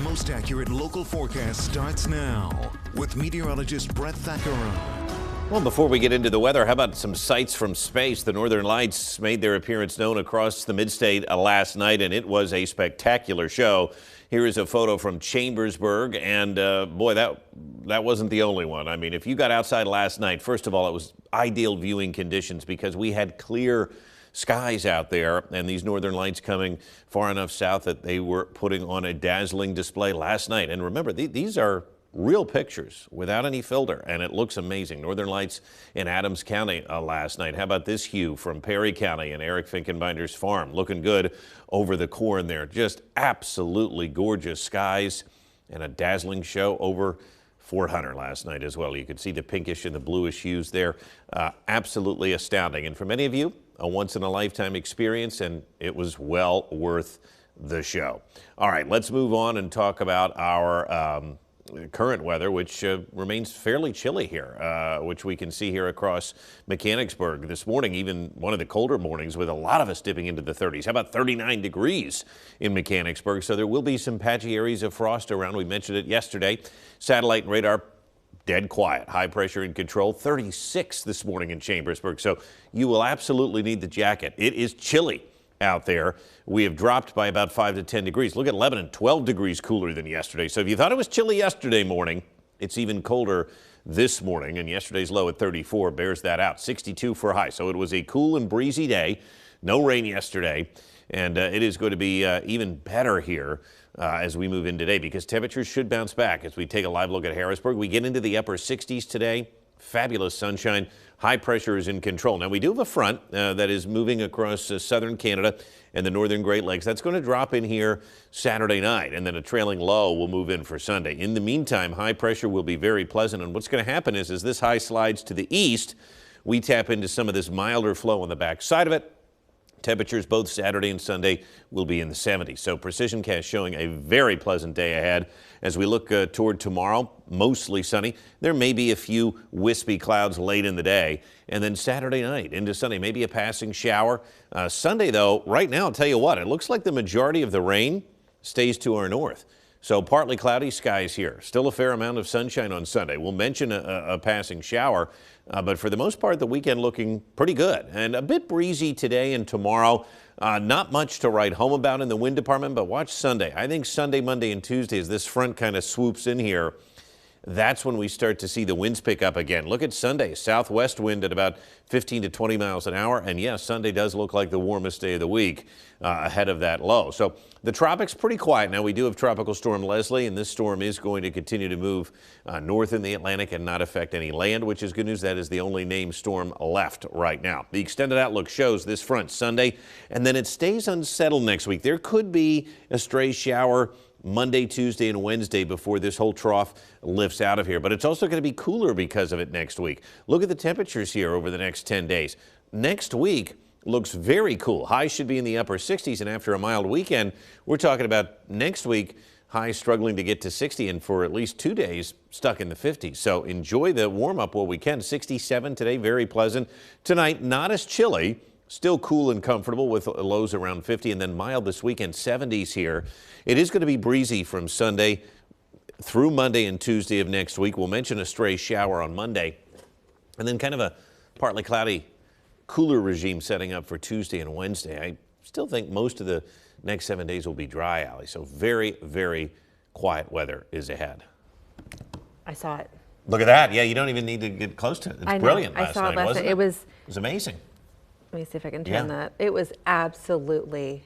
most accurate local forecast starts now with meteorologist Brett Thackeron. Well, before we get into the weather, how about some sights from space? The Northern Lights made their appearance known across the midstate last night, and it was a spectacular show. Here is a photo from Chambersburg, and boy, that wasn't the only one. I mean, if you got outside last night, first of all, it was ideal viewing conditions because we had clear skies out there, and these Northern Lights coming far enough south that they were putting on a dazzling display last night. And remember, these are real pictures without any filter, and it looks amazing. Northern Lights in Adams County last night. How about this view from Perry County and Eric Finkenbinder's farm? Looking good over the corn there. Just absolutely gorgeous skies and a dazzling show over Fort Hunter last night as well. You could see the pinkish and the bluish hues there. Absolutely astounding. And for many of you, a once-in-a-lifetime experience, and it was well worth the show. All right, let's move on and talk about our current weather, which remains fairly chilly here, which we can see here across Mechanicsburg this morning, even one of the colder mornings with a lot of us dipping into the 30s. How about 39 degrees in Mechanicsburg? So there will be some patchy areas of frost around. We mentioned it yesterday. Satellite and radar dead quiet. High pressure in control. 36 this morning in Chambersburg. So you will absolutely need the jacket. It is chilly out there. We have dropped by about 5 to 10 degrees. Look at Lebanon, 12 degrees cooler than yesterday. So if you thought it was chilly yesterday morning, it's even colder this morning. And yesterday's low at 34 bears that out. 62 for high. So it was a cool and breezy day. No rain yesterday. And it is going to be even better here as we move in today because temperatures should bounce back as we take a live look at Harrisburg. We get into the upper 60s today. Fabulous sunshine. High pressure is in control. Now, we do have a front that is moving across southern Canada and the northern Great Lakes. That's going to drop in here Saturday night, and then a trailing low will move in for Sunday. In the meantime, high pressure will be very pleasant, and what's going to happen is as this high slides to the east, we tap into some of this milder flow on the back side of it. Temperatures both Saturday and Sunday will be in the 70s. So Precision Cast showing a very pleasant day ahead. As we look toward tomorrow, mostly sunny. There may be a few wispy clouds late in the day. And then Saturday night into Sunday, maybe a passing shower. Sunday, though, right now, I'll tell you what, it looks like the majority of the rain stays to our north. So partly cloudy skies here. Still a fair amount of sunshine on Sunday. We'll mention a passing shower, but for the most part, the weekend looking pretty good. And a bit breezy today and tomorrow. Not much to write home about in the wind department, but watch Sunday. I think Sunday, Monday, and Tuesday, as this front kind of swoops in here, that's when we start to see the winds pick up again. Look at Sunday, southwest wind at about 15 to 20 miles an hour. And yes, Sunday does look like the warmest day of the week ahead of that low. So the tropics pretty quiet. Now we do have Tropical Storm Leslie, and this storm is going to continue to move north in the Atlantic and not affect any land, which is good news. That is the only named storm left right now. The extended outlook shows this front Sunday, and then it stays unsettled next week. There could be a stray shower Monday, Tuesday, and Wednesday before this whole trough lifts out of here. But it's also going to be cooler because of it next week. Look at the temperatures here over the next 10 days. Next week looks very cool. Highs should be in the upper 60s, and after a mild weekend, we're talking about next week, highs struggling to get to 60, and for at least 2 days, stuck in the 50s. So enjoy the warm-up while we can. 67 today, very pleasant. Tonight, not as chilly. Still cool and comfortable with lows around 50, and then mild this weekend, 70s here. It is going to be breezy from Sunday through Monday and Tuesday of next week. We'll mention a stray shower on Monday, and then kind of a partly cloudy, cooler regime setting up for Tuesday and Wednesday. I still think most of the next 7 days will be dry, Allie, so very, very quiet weather is ahead. I saw it. Look at that. Yeah, you don't even need to get close to it. It's brilliant last night, wasn't it? It was amazing. Let me see if I can turn that. It was absolutely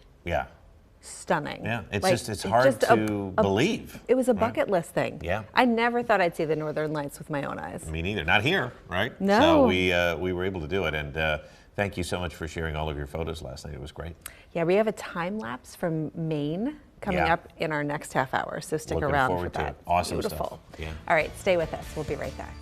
stunning. Yeah, it's hard to believe. It was a bucket list thing. Yeah. I never thought I'd see the Northern Lights with my own eyes. Me neither. Not here, right? No. So we were able to do it, and thank you so much for sharing all of your photos last night. It was great. Yeah, we have a time lapse from Maine coming up in our next half hour, so stick around for that. Awesome Beautiful. stuff. Yeah. All right, stay with us. We'll be right back.